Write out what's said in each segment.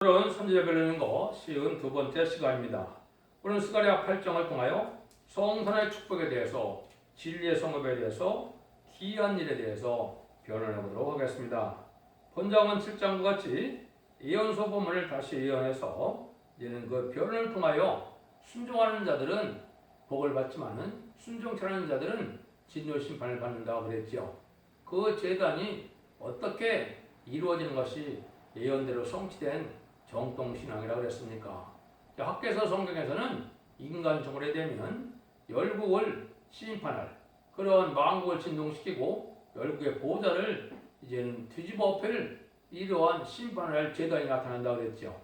오늘은 선지자 별내는 거 쉬운 두 번째 시간입니다. 오늘 스가랴 8장을 통하여 성산의 축복에 대해서, 진리의 성업에 대해서, 기이한 일에 대해서 변론해 보도록 하겠습니다. 본장은 7장과 같이 예언서 본문을 다시 예언해서 이제는 그 변론을 통하여 순종하는 자들은 복을 받지만은 순종치 않는 자들은 진노 심판을 받는다고 그랬죠. 그 재단이 어떻게 이루어지는 것이 예언대로 성취된 정통신앙이라고 그랬습니까? 학개서 성경에서는 인간 종말이 되면 열국을 심판할 그런 만국을 진동시키고 열국의 보좌를 이제는 뒤집어 엎을 이러한 심판을 할 제단이 나타난다고 그랬죠.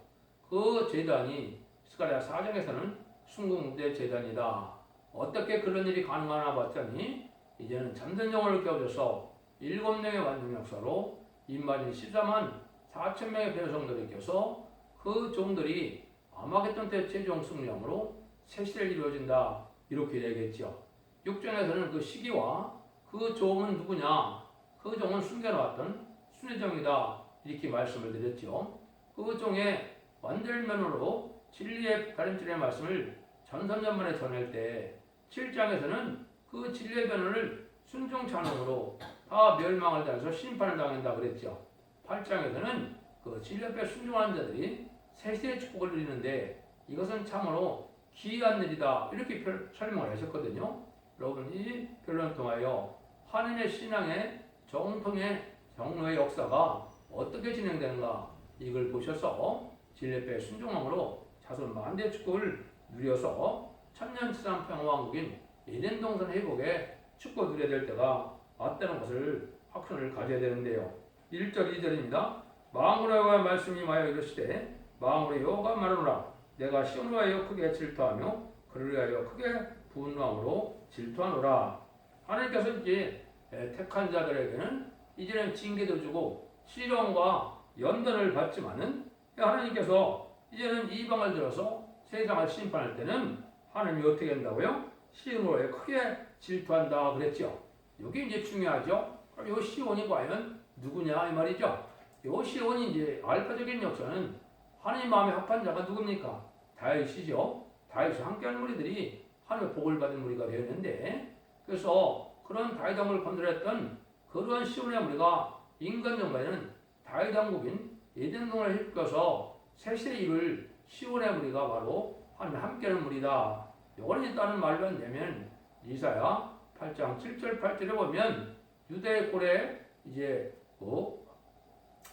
그 제단이 스가랴 4장에서는 순국무대 제단이다. 어떻게 그런 일이 가능하나 봤더니 이제는 잠든 영혼을 깨워줘서 7명의 완전 역사로 인마진 14만 4천 명의 배성들이 껴서 그 종들이 아마겟돈 때 최종 승리함으로 새 시대를 이루어진다 이렇게 얘기했죠. 6장에서는 그 시기와 그 종은 누구냐, 그 종은 숨겨놓았던 순회종이다 이렇게 말씀을 드렸죠. 그 종의 완전면으로 진리의 가림줄의 말씀을 전삼년만에 전할 때 7장에서는 그 진리의 변호를 순종찬송으로 다 멸망을 당해서 심판을 당한다 그랬죠. 8장에서는 그 진리 앞에 순종하는 자들이 새시대의 축복을 누리는데 이것은 참으로 기이한 일이다 이렇게 설명을 하셨거든요. 여러분 이 변론을 통하여 하나님의 신앙의 정통의 정로의 역사가 어떻게 진행되는가 이걸 보셔서 진리 앞에 순종함으로 자손 만대 축복을 누려서 천년치산 평화왕국인 에덴 동산 회복에 축복 누려야 될 때가 왔다는 것을 확신을 가져야 되는데요. 1절 2절입니다. 마음으로 여호와의 말씀이 임하여 이르시되 마음으로 여호와가 말하노라 내가 시온을 위하여 크게 질투하며 그를 위하여 크게 분노함으로 질투하노라. 하나님께서 이제 택한 자들에게는 이제는 징계도 주고 시련과 연단을 받지만은 하나님께서 이제는 이방을 들어서 세상을 심판할 때는 하나님이 어떻게 한다고요? 시온을 위하여 크게 질투한다 그랬죠. 여기 이제 중요하죠. 그럼 이 시온이 과연 누구냐 이 말이죠. 이 시온이 이제 알파적인 역사는 하나님 마음에 합한 자가 누굽니까? 다윗이죠. 다윗이 함께하는 무리들이 하나님의 복을 받은 무리가 되었는데, 그래서 그런 다윗 왕국을 건드렸던 그러한 시온의 무리가 인간 정말에는 다윗 왕국인 에덴 동산을 휩겨서 새시대를 이룰 시온의 무리가 바로 하나님 함께하는 무리다. 요거는 다른 말로 하면 이사야 8장 7절 8절에 보면 유대의 꼴에 이제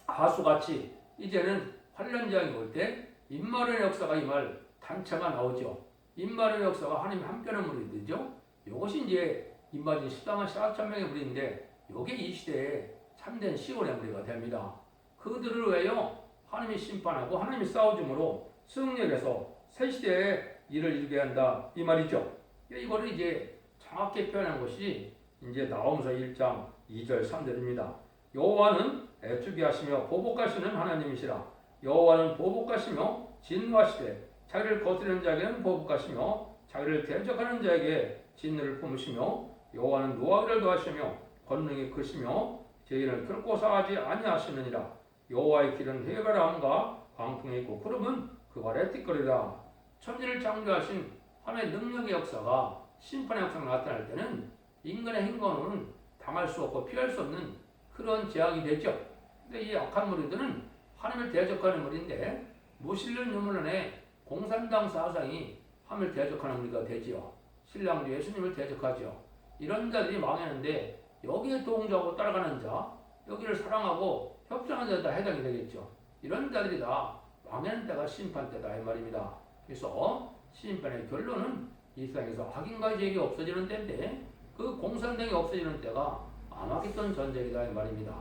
하수같이 이제는 환란장이 올 때 임마누엘 역사가 임할 단체가 나오죠. 임마누엘 역사가 하나님 함께하는 무리들이죠. 이것이 이제 임마진 14만 4천 명의 무리인데 이게 이 시대에 참된 시온의 무리가 됩니다. 그들을 위하여 하나님이 심판하고 하나님이 싸워줌으로 승리해서 새 시대에 일을 이루게 한다 이 말이죠. 이거를 이제 정확히 표현한 것이 이제 나홈서 1장 2절 3절입니다. 여호와는 애축이 하시며 보복하시는 하나님이시라. 여호와는 보복하시며 진노하시되 자기를 거스르는 자에게는 보복하시며 자기를 대적하는 자에게 진노를 품으시며 여호와는 노하기를 더하시며 권능이 크시며 죄인을 결코 사하지 아니하시느니라. 여호와의 길은 해바람과 광풍이 있고 구름은 그 발에 띠거리라. 천지를 창조하신 하나님의 능력의 역사가 심판의 역사가 나타날 때는 인간의 행동은 당할 수 없고 피할 수 없는 그런 재앙이 되죠. 근데 이 악한 무리들은 하나님을 대적하는 무리인데 무신론 유물론의 공산당 사상이 하나님을 대적하는 무리가 되지요. 신랑도 예수님을 대적하죠. 이런 자들이 망했는데 여기에 동조하고 따라가는 자, 여기를 사랑하고 협상하는 자다 해당이 되겠죠. 이런 자들이 다 망하는 때가 심판 때다 이 말입니다. 그래서 심판의 결론은 이 세상에서 악인과 죄악이 없어지는 때인데 그 공산당이 없어지는 때가 아마겟돈 전쟁이다 이 말입니다.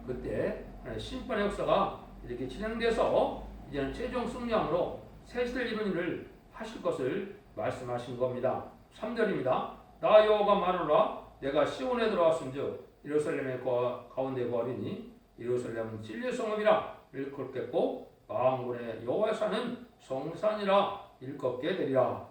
그때 심판의 역사가 이렇게 진행돼서 이제는 최종 승리함으로 새 시대를 이룬 일을 하실 것을 말씀하신 겁니다. 3절입니다. 나 여호와가 말하노라 내가 시온에 들어왔은즉 예루살렘의 가운데 거하리니 예루살렘은 진리의 성읍이라 일컫겠고 만군의 여호와의 산은 성산이라 일컫게 되리라.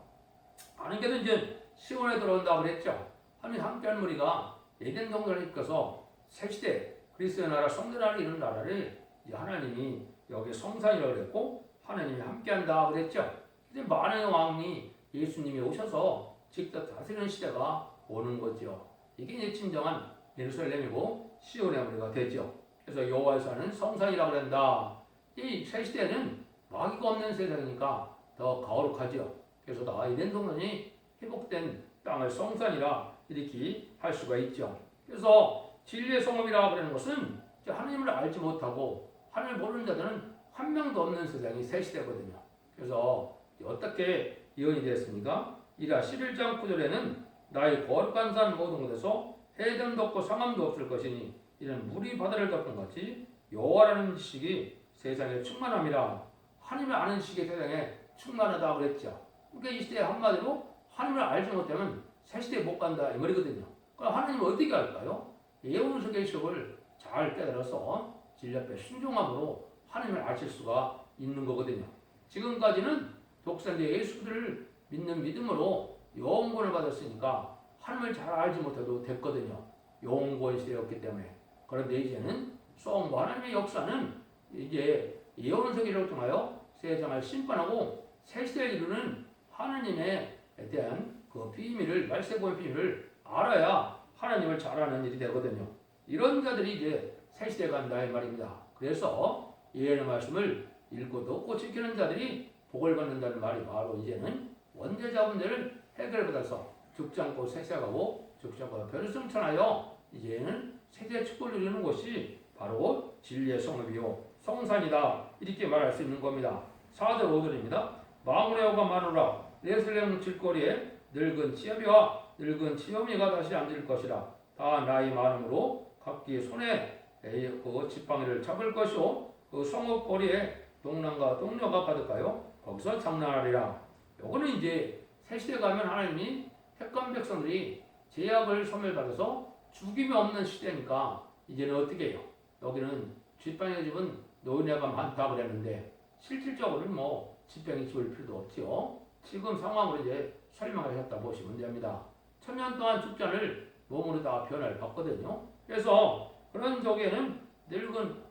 하나님께서 이제 시온에 들어온다고 그랬죠. 하나님 함께한 무리가 에덴 동산을 이끌어서 새 시대 그리스도의 나라 성전을 이룬 나라를 하나님이 여기 성산이라고 그랬고 하나님이 함께한다 그랬죠. 이제 많은 왕이 예수님이 오셔서 직접 다스리는 시대가 오는 거죠. 이게 이제 진정한 예루살렘이고 시온의 머리가 되죠. 그래서 여호와의 산은 성산이라고 그런다. 이 새 시대는 마귀가 없는 세상이니까 더 거룩하죠. 그래서 다 이된 성산이 회복된 땅을 성산이라 이렇게 할 수가 있죠. 그래서 진리의 성읍이라고 하는 것은 하나님을 알지 못하고 하나님을 모르는 자들은 한 명도 없는 세상이 새 시대거든요. 그래서 어떻게 예언이 되었습니까? 이라 11장 9절에는 나의 거룩한 산 모든 곳에서 해등도 없고 상함도 없을 것이니 이는 물이 바다를 덮은 같이 여호와라는 지식이 세상에 충만함이라. 하나님을 아는 지식이 세상에 충만하다 그랬죠. 그러니까 이 시대에 한마디로 하나님을 알지 못하면 새 시대에 못 간다 이 말이거든요. 그럼 하나님은 어떻게 할까요? 예언서의 기록을 잘 깨달아서 진리 앞에 순종함으로 하나님을 아실 수가 있는 거거든요. 지금까지는 독생자 예수를 믿는 믿음으로 영원권을 받았으니까 하나님을 잘 알지 못해도 됐거든요. 영원 시대였기 때문에. 그런데 이제는 성부 하나님의 역사는 이제 예언서 기록을 통하여 세상을 심판하고 새 시대를 이루는 하나님에 대한 그 비밀을, 말세보의 비밀을 알아야 하나님을 잘 아는 일이 되거든요. 이런 자들이 이제 새 시대에 간다 이 말입니다. 그래서 예언의 말씀을 읽고 듣고 지키는 자들이 복을 받는다는 말이 바로 이제는 원죄자 문제를 해결받아서 죽지 않고 세세하고 죽지 않고 변성천하여 이제는 세대 축복을 누리는 것이 바로 진리의 성읍이요 성산이다 이렇게 말할 수 있는 겁니다. 4절 5절입니다. 망원의 여호가 마누라 예루살렘 길거리에 늙은 치어비와 늙은 치어미가 다시 앉을 것이라. 다 나이 많음으로 각기 손에 그 지팡이를 잡을 것이요 그 성읍 거리에 동남과 동료가 가득하여 거기서 장난하리라. 요거는 이제 새 시대 가면 하나님이 택한 백성들이 제약을 소멸받아서 죽임이 없는 시대니까 이제는 어떻게 해요? 여기는 지팡이 집은 노인네가 많다 그랬는데 실질적으로는 뭐 지팡이 집을 필요도 없지요. 지금 상황으로 이제 설명을 했다 보시면 됩니다. 1000년 동안 죽지 않을 몸으로 다 변화를 받거든요. 그래서 그런 쪽에는 늙은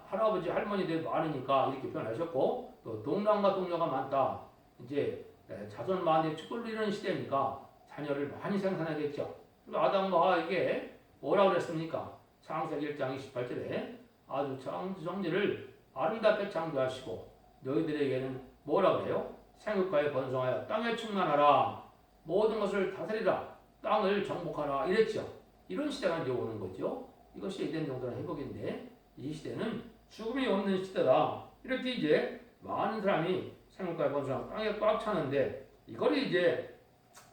할아버지 할머니들이 많으니까 이렇게 변하셨고 또 동남과 동료가 많다. 이제 자손 많은 축복을 이루는 시대니까 자녀를 많이 생산하겠죠. 그리고 아담과 하와에게 뭐라고 그랬습니까? 창세기 1장 28절에 아주 정지를 아름답게 창조하시고 너희들에게는 뭐라고 그래요? 생육하여 번성하여 땅에 충만하라. 모든 것을 다스리라. 땅을 정복하라. 이랬죠. 이런 시대가 이제 오는 거죠. 이것이 에덴 정도는 회복인데 이 시대는 죽음이 없는 시대다. 이렇게 이제 많은 사람이 생육하여 번성하여 땅에 꽉 차는데 이걸 이제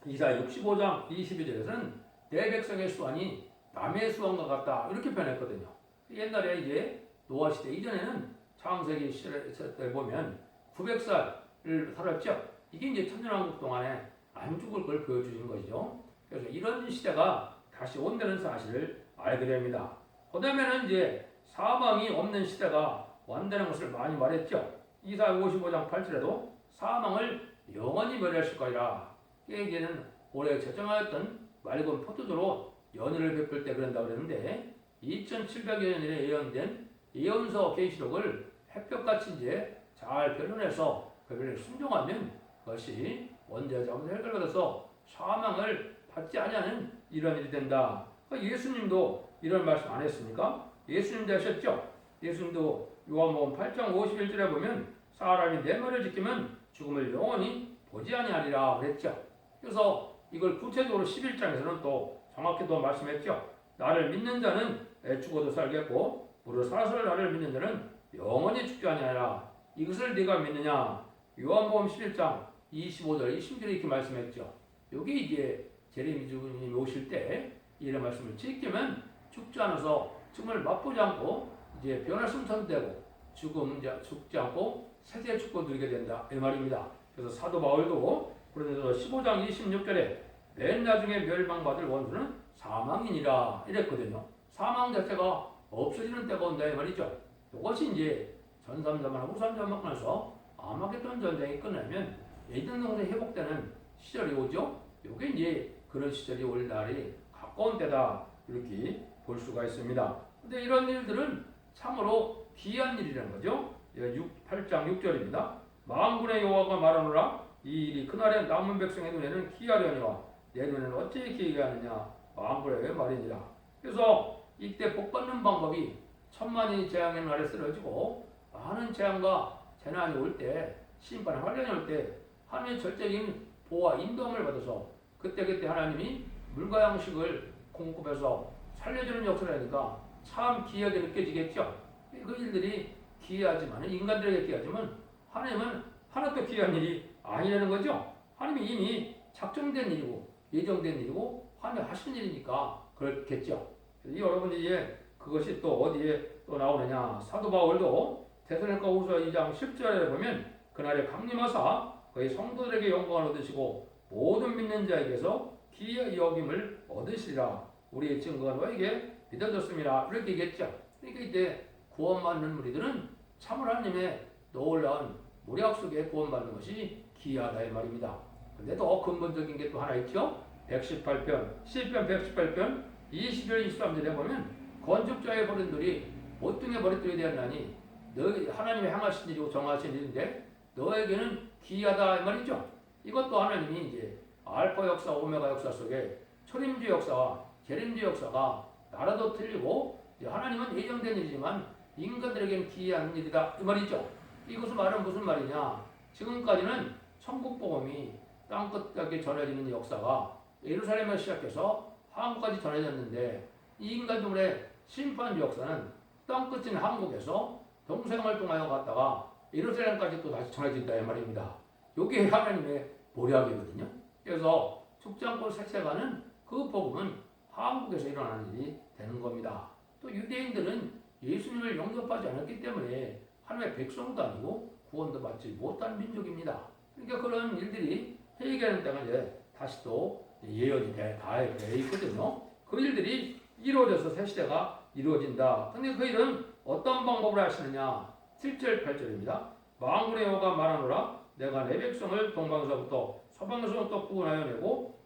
이사 65장 22절에서는 내 백성의 수완이 남의 수완과 같다. 이렇게 변했거든요. 옛날에 이제 노아 시대 이전에는 창세기 시대 보면 900살을 살았죠. 이게 이제 천년왕국 동안에 안 죽을 걸 보여주신 것이죠. 그래서 이런 시대가 다시 온다는 사실을 알게 됩니다. 그 다음에는 이제 사망이 없는 시대가 온다는 것을 많이 말했죠. 이사 55장 8절에도 사망을 영원히 멸하실 거리라. 이게는 올해 제정하였던 맑은 포도주로 연휴를 베풀 때 그런다고 그랬는데 2700여 년에 예언된 예언서 계시록을 햇볕같이 이제 잘 변론해서 그를 순종하면 그것이 원죄자부터 해결받아서 사망을 받지 아니하는 이런 일이 된다. 예수님도 이런 말씀 안 했습니까? 예수님도 하셨죠? 예수님도 요한복음 8장 51절에 보면 사람이 내 말을 지키면 죽음을 영원히 보지 아니하리라 그랬죠. 그래서 이걸 구체적으로 11장에서는 또 정확히 또 말씀했죠. 나를 믿는 자는 죽어도 살겠고 무릇 살아서 나를 믿는 자는 영원히 죽지 아니하리라. 이것을 네가 믿느냐? 요한복음 11장 25절 26절에 이렇게 말씀했죠. 여기 이제 제레미 주님이 오실 때 이런 말씀을 지키면 죽지 않아서 죽음을 맛보지 않고 이제 변화승 천되고 죽지 않고 세세 축복 누리게 된다 이 말입니다. 그래서 사도 바울도 그런데서 15장 26절에 맨 나중에 멸망받을 원수는 사망이니라 이랬거든요. 사망 자체가 없어지는 때가 온다 이 말이죠. 이것이 이제 전삼자만하고 후삼자만하면서 아마겟돈 전쟁이 끝나면 에덴 동산이 회복되는 시절이 오죠. 이게 이제 그런 시절이 올 날이 가까운 때다 이렇게 볼 수가 있습니다. 근데 이런 일들은 참으로 귀한 일이라는 거죠. 8장 6절입니다. 만군의 여호와가 말하노라 이 일이 그날에 남은 백성의 눈에는 기이하려니와 내 눈에는 어찌 기이게 하느냐 만군의 말이니라. 그래서 이때 복 받는 방법이 천만이 재앙의 날에 쓰러지고 많은 재앙과 재난이 올 때 심판 환란이 올 때 하나님의 절대적인 보호와 인도함을 받아서 그때 하나님이 물과 양식을 공급해서 살려주는 역사를 하니까 참 기이하게 느껴지겠죠. 그 일들이 기이하지만 인간들에게 기이하지만 하나님은 하나도 기이한 일이 아니라는 거죠. 하나님이 이미 작정된 일이고 예정된 일이고 하나님이 하신 일이니까 그렇겠죠. 여러분이 이제 그것이 또 어디에 또 나오느냐. 사도 바울도 데살로니가후서 2장 10절에 보면 그날에 강림하사 그의 성도들에게 영광을 얻으시고 모든 믿는 자에게서 기이의 여김을 얻으시리라. 우리의 증거가 너에게 믿어졌습니다. 이렇게 얘기했죠. 그러니까 이때 구원받는 우리들은 참 하나님의 놀라운 모략 속에 구원받는 것이 기이하다 이 말입니다. 근데 더 근본적인 게 또 하나 있죠. 118편, 시편 118편 20절 23절에 보면 건축자의 버린돌이 못등의 버릿돌이 되었나니 너 하나님의 향하신 일이고 정하신 일인데 너에게는 기이하다 이 말이죠. 이것도 하나님이 이제 알파 역사, 오메가 역사 속에 초림주 역사와 재림주 역사가 나라도 틀리고 하나님은 예정된 일이지만 인간들에게는 기이한 일이다 이 말이죠. 이것을 말은 무슨 말이냐. 지금까지는 천국 복음이 땅끝까지 전해지는 역사가 예루살렘에서 시작해서 한국까지 전해졌는데 이 인간들의 심판주 역사는 땅끝인 한국에서 동생을 통하여 갔다가 예루살렘까지 또 다시 전해진다 이 말입니다. 이게 하나님의 모략이거든요. 그래서 죽지 않고 색색하는 그 복음은 한국에서 일어나는 일이 되는 겁니다. 또 유대인들은 예수님을 영접하지 않았기 때문에 하나님의 백성도 아니고 구원도 받지 못한 민족입니다. 그러니까 그런 일들이 해결하는 때가 이제 다시 또 예언이 다 있거든요. 그 일들이 이루어져서 새 시대가 이루어진다. 근데 그 일은 어떤 방법으로 하시느냐? 7절 8절입니다. 만군의 여호와가 말하노라 내가 내 백성을 동방서부터 서방서부터 구원하여 내고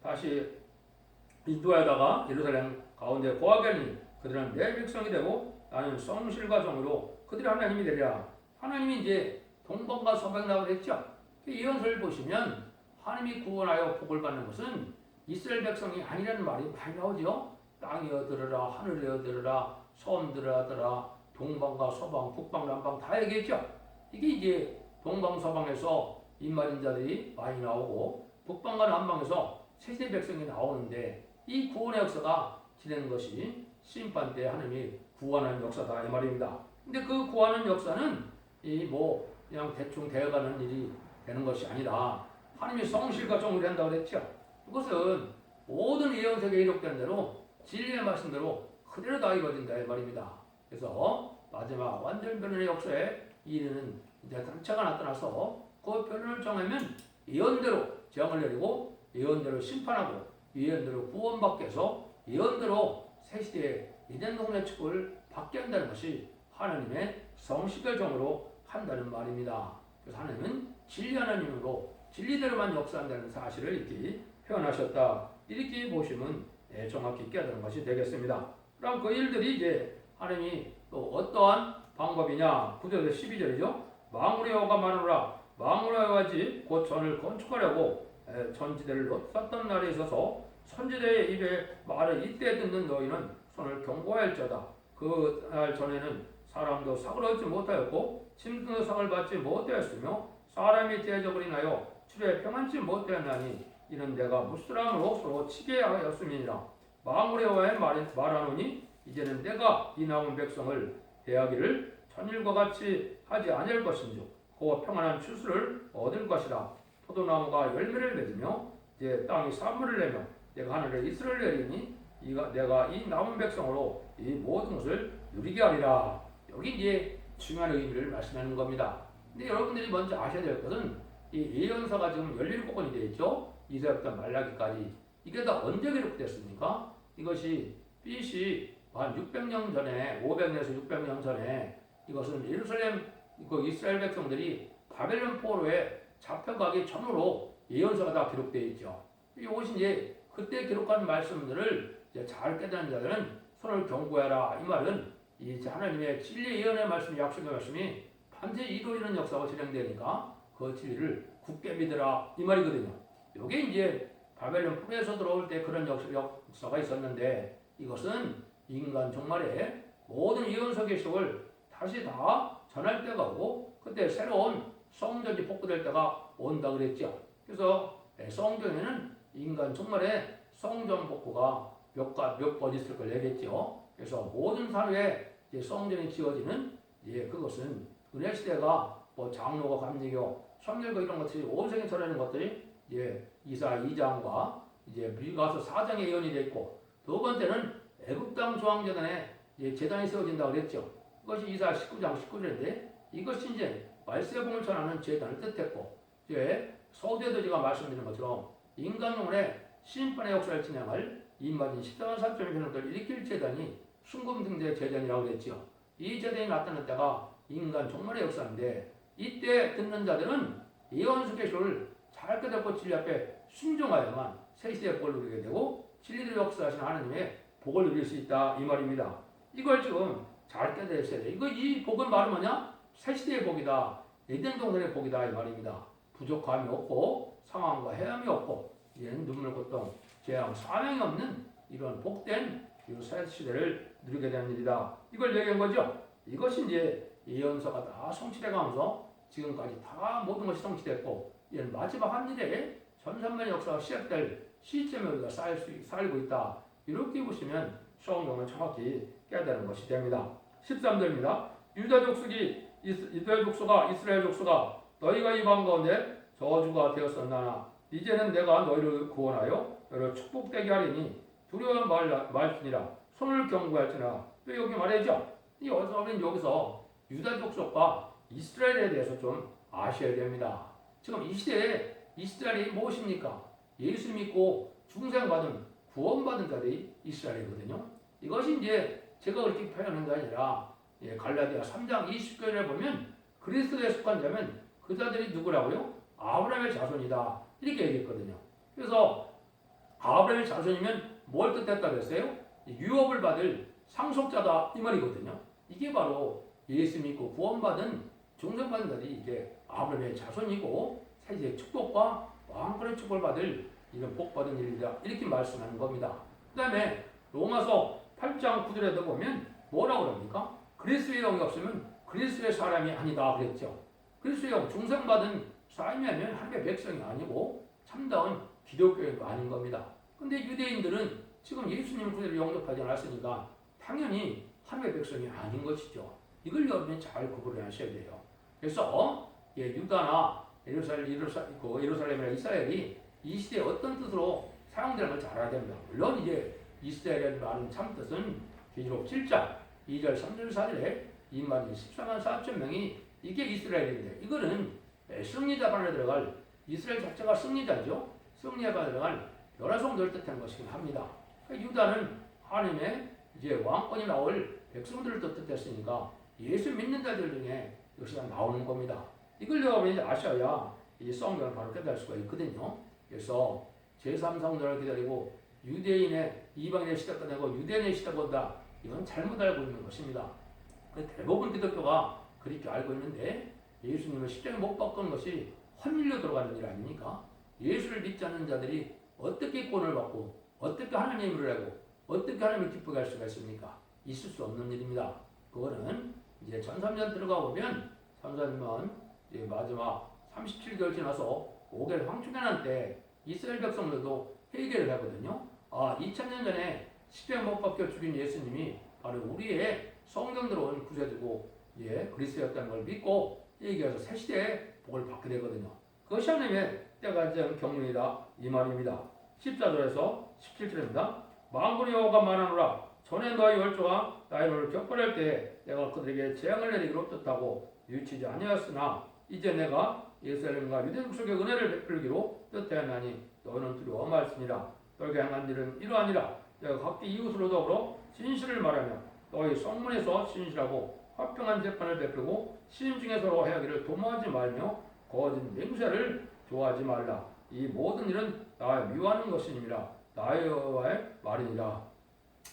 다시 인도하여다가 예루살렘 가운데 거하게 하니 그들은 내 백성이 되고 나는 성실과 정의로 그들이 하나님이 되리라. 하나님이 이제 동방과 서방 나오고 했죠. 예언서를 보시면 하나님이 구원하여 복을 받는 것은 이스라엘 백성이 아니라는 말이 많이 나오죠. 땅이여 들으라, 하늘이여 들으라, 섬들아 들으라, 동방과 서방, 북방, 남방 다 얘기했죠. 이게 이제 동방, 서방에서 인말인 자들이 많이 나오고 북방과 남방에서 세세 백성이 나오는데 이 구원의 역사가 지내는 것이 심판 때 하나님이 구원하는 역사다 이 말입니다. 근데 그 구원하는 역사는 그냥 대충 되어가는 일이 되는 것이 아니라 하나님이 성실과 정의를 한다고 그랬죠. 그것은 모든 예언서에 기록된 대로 진리의 말씀대로 그대로 다 이루어진다 이 말입니다. 그래서 마지막 완전 변론의 역사에 이르는 이제 단체가 나타나서 그 변론을 정하면 예언대로 재앙을 내리고 예언대로 심판하고 예언대로 구원받게 해서 예언대로 새 시대에 이된 동네 축복을 받게 한다는 것이 하나님의 성실의 정으로 한다는 말입니다. 그래서 하나님은 진리 하나님으로 진리대로만 역사한다는 사실을 이렇게 표현하셨다. 이렇게 보시면 정확히 깨달은 것이 되겠습니다. 그럼 그 일들이 이제 하나님이 또 어떠한 방법이냐? 9절에서 12절이죠. 만군의 여호와가 말하노라 만군의 여호와지 곧 전을 건축하려고 전지대를 쌓던 날에 있어서 선지자의 입에 말을 이때 듣는 너희는 손을 경고할지어다. 그 날 전에는 사람도 상을 얻지 못하였고 짐승도 상을 받지 못하였으며 사람이 대적을 인하여 출에 평안치 못하였나니 이는 내가 무스랑으로 서로 치게 하였음이니라. 만군의 여호와의 말하노니 이제는 내가 이 남은 백성을 대하기를 전일과 같이 하지 아니할 것인즉 그 평안한 추수를 얻을 것이라. 포도나무가 열매를 맺으며 이제 땅이 산물을 내며 내가 하늘에 이슬을 내리니 내가 이 남은 백성으로 이 모든 것을 누리게 하리라. 여기 이제 중요한 의미를 말씀하는 겁니다. 근데 여러분들이 먼저 아셔야 될 것은 이 예언서가 지금 17권이 되어 있죠. 이사야부터 말라기까지. 이게 다 언제 기록됐습니까? 이것이 BC 한 600년 전에 500년에서 600년 전에 이것은 예루살렘 그 이스라엘 백성들이 바벨론 포로에 잡혀가기 전으로 예언서가 다 기록되어 있죠. 이것이 이제 그때 기록한 말씀들을 이제 잘 깨닫는 자들은 손을 경고해라. 이 말은 이 하나님의 진리 예언의 말씀, 약속의 말씀이 반드시 이루어지는 역사가 진행되니까 그 진리를 굳게 믿으라 이 말이거든요. 이게 이제 바벨론 푸에서 들어올 때 그런 역사가 있었는데 이것은 인간 종말에 모든 예언서 계시록을 다시 다 전할 때가 오고 그때 새로운 성전이 복구될 때가 온다 그랬죠. 그래서 성경에는 인간 종말에 성전 복구가 몇 번 있을 걸 얘기했죠. 그래서 모든 사회에 성전이 지어지는 그것은 은혜 시대가 뭐 장로가 감리교, 성결교 이런 것들이 온 세계에 전하는 것들이 이사 2장과 미가서 4장에 예언이 되어 있고 두 번째는 애굽 땅 조항제단에 제단이 세워진다고 그랬죠. 그것이 이사 19장 19절인데 이것이 이제 말세봉을 전하는 제단을 뜻했고 서두에도 제가 말씀드린 것처럼 인간 영혼의 심판의 역사를 진행할 임마진 십자가 사점의 현상들을 일으킬 제단이 순금등대 제단이라고 그랬죠. 이 제단이 나타날 때가 인간 종말의 역사인데 이때 듣는 자들은 예언서 계시록을 잘 깨닫고 진리 앞에 순종하여만 새 시대의 복을 누리게 되고 진리를 역사하시는 하나님의 복을 누릴 수 있다 이 말입니다. 이걸 지금 잘 깨달으셔야 돼요. 이 복은 말은 뭐냐? 새 시대의 복이다. 에덴 동산의 복이다 이 말입니다. 부족함이 없고 상황과 해함이 없고 눈물 고통 재앙 사명이 없는 이런 복된 새 시대를 누리게 되는 일이다. 이걸 얘기한 거죠. 이것이 이제 예언서가 다 성취돼가면서 지금까지 다 모든 것이 성취됐고 이런 마지막 한 일에 전산만의 역사가 시작될 시점에 우리가 살고 있다. 이렇게 보시면 성경을 정확히 깨달은 것이 됩니다. 13절입니다. 유다 족속아 이스라엘 족속아 너희가 이방 가운데 저주가 되었었나나 이제는 내가 너희를 구원하여 너희를 축복되게 하리니 두려워 말지니라 손을 경고할지나 또 여기 말이죠. 여기서 유다 족속과 이스라엘에 대해서 좀 아셔야 됩니다. 지금 이 시대에 이스라엘이 무엇입니까? 예수 믿고 중생받은 구원받은 자들이 이스라엘이거든요. 이것이 이제 제가 그렇게 표현한 게 아니라 갈라디아 3장 20절에 보면 그리스도에 속한 자면 그 자들이 누구라고요? 아브라함의 자손이다. 이렇게 얘기했거든요. 그래서 아브라함의 자손이면 뭘 뜻했다 그랬어요? 유업을 받을 상속자다 이 말이거든요. 이게 바로 예수 믿고 구원받은 중생받은 자들이 이게 아브라함의 자손이고 세계의 축복과 왕권의 축복을 받을 이런 복받은 일이다. 이렇게 말씀하는 겁니다. 그 다음에 로마서 8장 9절에도 보면 뭐라고 그럽니까? 그리스도의 영이 없으면 그리스도의 사람이 아니다 그랬죠. 그리스도의 영 중생받은 사람이 아니면 하나님의 백성이 아니고 참다운 기독교인도 아닌 겁니다. 근데 유대인들은 지금 예수님 그대로 영접하지 않았으니까 당연히 하나님의 백성이 아닌 것이죠. 이걸 여러분이 잘 구분을 하셔야 돼요. 그래서 유다나 예루살렘이나 이스라엘이 이 시대에 어떤 뜻으로 사용되는 걸 잘 알아야 됩니다. 물론 이스라엘이라는 말은 참 뜻은 계시록 7장 2절 3절 4절에 2만 14만 4천 명이 이게 이스라엘인데 이거는 승리자반에 들어갈 이스라엘 자체가 승리자죠. 승리자반에 들어갈 여러 성도를 뜻한 것이긴 합니다. 유다는 하나님의 왕권이 나올 백성들을 뜻했으니까 예수 믿는 자들 중에 역시가 나오는 겁니다. 이걸 여러분이 아셔야 이 성경을 바로 깨달을 수가 있거든요. 그래서 제3성전을 기다리고 유대인의 이방인의 시대 끝내고 유대인의 시대 본다. 이건 잘못 알고 있는 것입니다. 대부분 기독교가 그렇게 알고 있는데 예수님을 십자가에 못 박은 것이 헌일로 들어가는 일 아닙니까? 예수를 믿지 않는 자들이 어떻게 구원을 받고 어떻게 하나님의 일을 하고 어떻게 하나님을 기쁘게 할 수가 있습니까? 있을 수 없는 일입니다. 그거는 이제 전삼년 들어가 보면 전삼년 마지막 37개월 지나서 5개월 황충년한 때 이스라엘 백성들도 회개를 하거든요. 2000년 전에 십자가에 못 박혀 죽인 예수님이 바로 우리의 성경대로 온 구세주고 그리스도였다는 걸 믿고 회개해서 새 시대에 복을 받게 되거든요. 그것이 하나님의 때가 이제 경륜이다 이 말입니다. 14절에서 17절입니다. 만군의 여호와가 말하노라 전에 너희 열조가 나의 너를 격벌할 때 내가 그들에게 재앙을 내리기로 뜻하고 유치지 아니하였으나 이제 내가 예루살렘과 유대 족속에 은혜를 베풀기로 뜻하였나니 너희는 두려워 말지니라. 너희가 행한 일은 이러하니라. 내가 각기 이웃으로 더불어 진실을 말하며 너희 성문에서 진실하고 화평한 재판을 베풀고 시인 중에 서로 해하기를 도모하지 말며 거짓 맹세를 좋아하지 말라. 이 모든 일은 나의 미워하는 것이니라. 나의 여호와의 말이니라.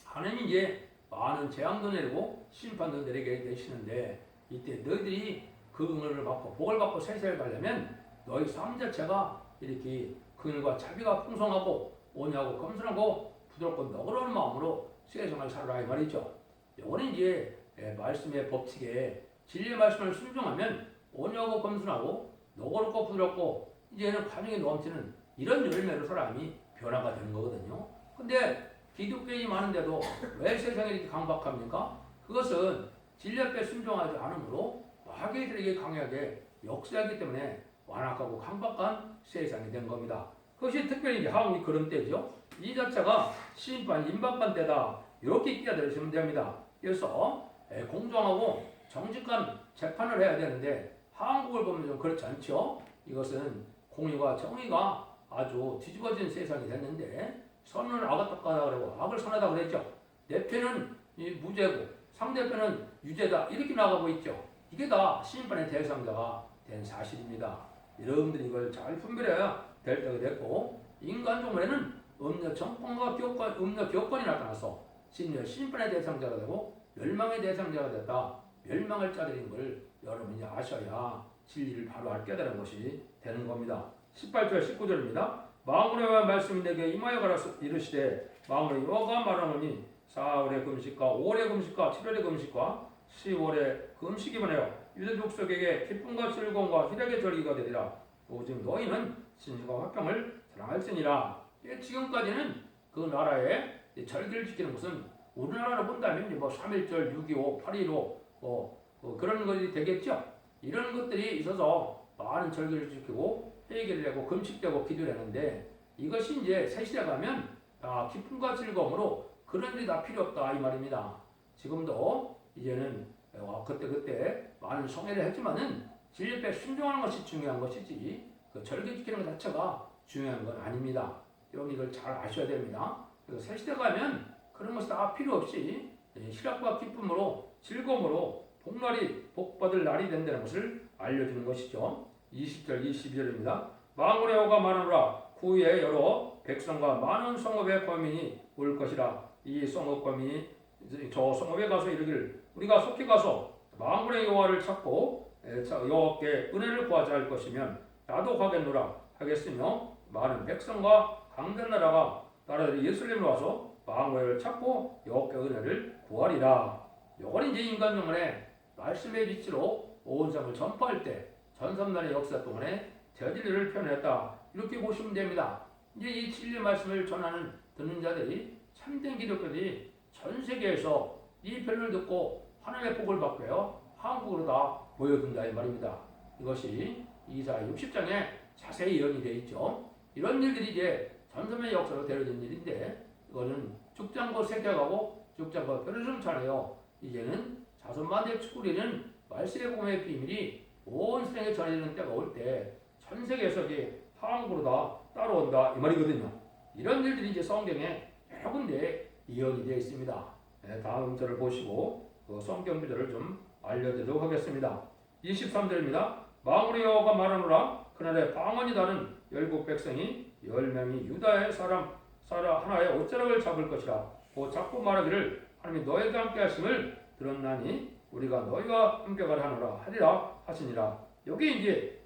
하나님이 많은 재앙도 내리고 심판도 내리게 되시는데 이때 너희들이 그 응을 받고 복을 받고 세세를 가려면 너희 삶 자체가 이렇게 긍휼과 자비가 풍성하고 온유하고 겸손하고 부드럽고 너그러운 마음으로 세상을 살아라 이 말이죠. 요거는 이제 말씀의 법칙에 진리의 말씀을 순종하면 온유하고 겸손하고 너그럽고 부드럽고 이제는 관용이 넘치는 이런 열매로 사람이 변화가 되는 거거든요. 근데 기독교인이 많은데도 왜 세상에 이렇게 강박합니까? 그것은 진리 앞에 순종하지 않으므로 마귀들에게 강하게 역사하기 때문에 완악하고 강박한 세상이 된 겁니다. 그것이 특별히 이제 한국이 그런 때죠. 이 자체가 심판, 임박한 때다. 이렇게 끼어들으시면 됩니다. 그래서 공정하고 정직한 재판을 해야 되는데 한국을 보면 좀 그렇지 않죠. 이것은 공의와 정의가 아주 뒤집어진 세상이 됐는데 선을 악하다 그러고 악을 선하다 그랬죠. 내 편은 무죄고 상대편은 유죄다 이렇게 나가고 있죠. 이게 다 심판의 대상자가 된 사실입니다. 여러분들이 이걸 잘 분별해야 될 때가 됐고 인간종말에는 음녀 정권과 교권이 나타나서 심판의 대상자가 되고 멸망의 대상자가 됐다. 멸망을 짜들인 걸 여러분이 아셔야 진리를 바로 알게 되는 것이 되는 겁니다. 18절 19절입니다. 마음으로 말씀이 내게 임하여 가라 이르시되 마음으로 여호와가 말하노니 사흘의 금식과 5월의 금식과 7월의 금식과 10월의 금식이 보내어 유대 족속에게 기쁨과 즐거움과 희락의 절기가 되리라. 오직 너희는 신실과 화평을 사랑할지니라. 지금까지는 그 나라의 절기를 지키는 것은 우리나라로 본다면 뭐 3.1절, 6.25, 8.15 그런 것이 되겠죠. 이런 것들이 있어서 많은 절기를 지키고 회개를 하고 금식되고 기도를 하는데 이것이 이제 새 시대 가면 기쁨과 즐거움으로 그런 일이 다 필요 없다 이 말입니다. 지금도 이제는 그때 많은 성회를 했지만은 진리에 순종하는 것이 중요한 것이지 그 절기 지키는 것 자체가 중요한 건 아닙니다. 여러분 이걸 잘 아셔야 됩니다. 그래서 새 시대 가면 그런 것이 다 필요 없이 희락과 기쁨으로 즐거움으로 복받을 날이 된다는 것을 알려주는 것이죠. 20절 22절입니다. 만군의 여호와가 말하노라 그 후에 여러 백성과 많은 성읍의 거민이 올 것이라. 이 성읍 거민이 저 성읍에 가서 이르기를 우리가 속히 가서 만군의 여호와를 찾고 여호와께 은혜를 구하자 할 것이면 나도 가겠노라 하겠으며 많은 백성과 강된 나라들이 예루살렘으로 와서 만군을 찾고 여호와께 은혜를 구하리라. 요건 이제 인간정원의 말씀의 빛으로 온 세상을 전파할 때 전삼날의 역사 동안에 대진리를 표현했다. 이렇게 보시면 됩니다. 이제 이 진리 말씀을 전하는 듣는 자들이 참된 기독교들이 전 세계에서 이 편을 듣고 하나님의 복을 받고요. 한국으로 다 모여든다 이 말입니다. 이것이 이사야 60장에 자세히 예언이 되어 있죠. 이런 일들이 이제 전섬의 역사로 되어진 일인데 이거는 죽장고 세계가고 죽장고 뼈를 좀 차려요. 이제는 자손만대 축구리는 말씀의 복음의 비밀이 온 세상에 전해지는 때가 올 때 전 세계에서 이제 한국으로 다 따라온다 이 말이거든요. 이런 일들이 이제 성경에 여러 군데 예언이 되어 있습니다. 다음 절을 보시고 그 성경 구절을 좀 알려드리도록 하겠습니다. 23절입니다. 만군의 여호와가 말하노라 그날에 방언이 다는 7백성이 10명이 유다의 사람 하나의 옷자락을 잡을 것이라. 곧 잡고 말하기를 하나님이 너희가 함께 하심을 들었나니 우리가 너희와 함께 가라 하리라 하시니라. 여기 이제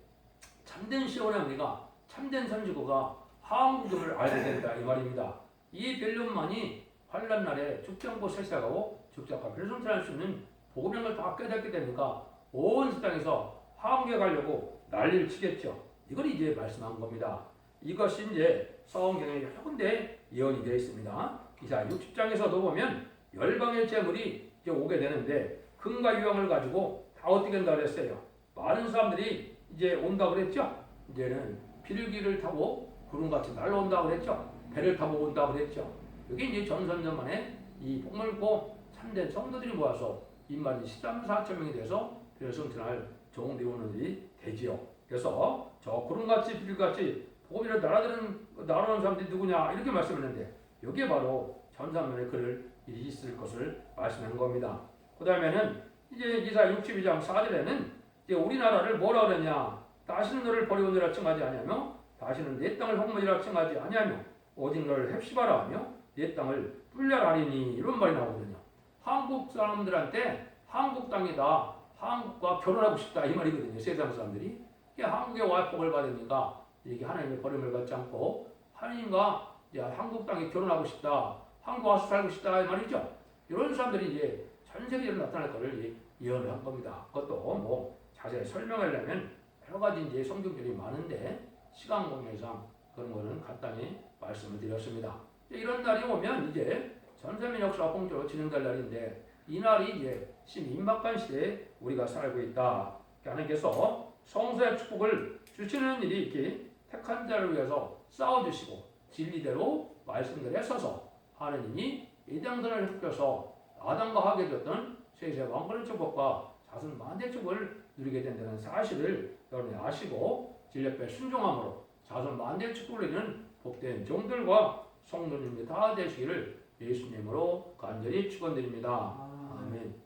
참된 시온의 우리가 참된 선지고가 한국임을 알게 된다 이 말입니다. 이 변론만이 환란 날에 죽장고 설사하고 죽장과 별성찰할 수 있는 복음을 다 깨닫게 되니까 온 세상에서 한국에 가려고 난리를 치겠죠. 이걸 이제 말씀한 겁니다. 이것이 이제 성경에 여러 군데 예언이 되어 있습니다. 이사야 60장에서도 보면 열방의 재물이 이제 오게 되는데 금과 유황을 가지고 다 어떻게 한다 그랬어요. 많은 사람들이 이제 온다 그랬죠. 이제는 비둘기를 타고 구름같이 날아온다 그랬죠. 배를 타고 온다 그랬죠. 여기 이제 전선전만에 이 복물고 참된 성도들이 모여서 인만이 13만 4천 명이 돼서 별성전할 종들이 오는 일이 되지요. 그래서 저 구름같이 비둘기같이 복음이라 날아오는 사람들이 누구냐 이렇게 말씀했는데 여기에 바로 전산면에 그럴 일이 있을 것을 말씀하는 겁니다. 그 다음에는 이제 이사야 62장 4절에는 이제 우리나라를 뭐라 그랬냐? 다시는 너를 버리고니라 칭하지 아니하며 다시는 내 땅을 헛물이라 칭하지 아니하며 오직 너를 헵시바라 하며 내 땅을 뿔려라 하리니 이런 말이 나오거든요. 한국 사람들한테 한국 땅이다, 한국과 결혼하고 싶다 이 말이거든요. 세상 사람들이. 한국에 와 복을 받으니까 이렇게 하나님의 버림을 받지 않고 하나님과 이제 한국 땅에 결혼하고 싶다, 한국 와서 살고 싶다 이 말이죠. 이런 사람들이 이제 전 세계적으로 나타날 것을 예언을 한 겁니다. 그것도 뭐 자세히 설명하려면 여러 가지 이제 성경들이 많은데 시간 관계상 그런 거는 간단히 말씀을 드렸습니다. 이런 날이 오면 이제 전세민 역사가 본격적으로 진행될 날인데 이 날이 이제 신임박한 시대에 우리가 살고 있다. 하나님께서 성소의 축복을 주시는 일이 있기 택한 자를 위해서 싸워주시고 진리대로 말씀들에 서서 하느님이 이 당선을 흡혀서 아담과 하게 되었던 세세 왕권의 축복과 자손 만대 축복을 누리게 된다는 사실을 여러분이 아시고 진리앞에 순종함으로 자손 만대 축복을 누리는 복된 종들과 성도님이 다 되시기를 예수님으로 간절히 축원드립니다. 아멘.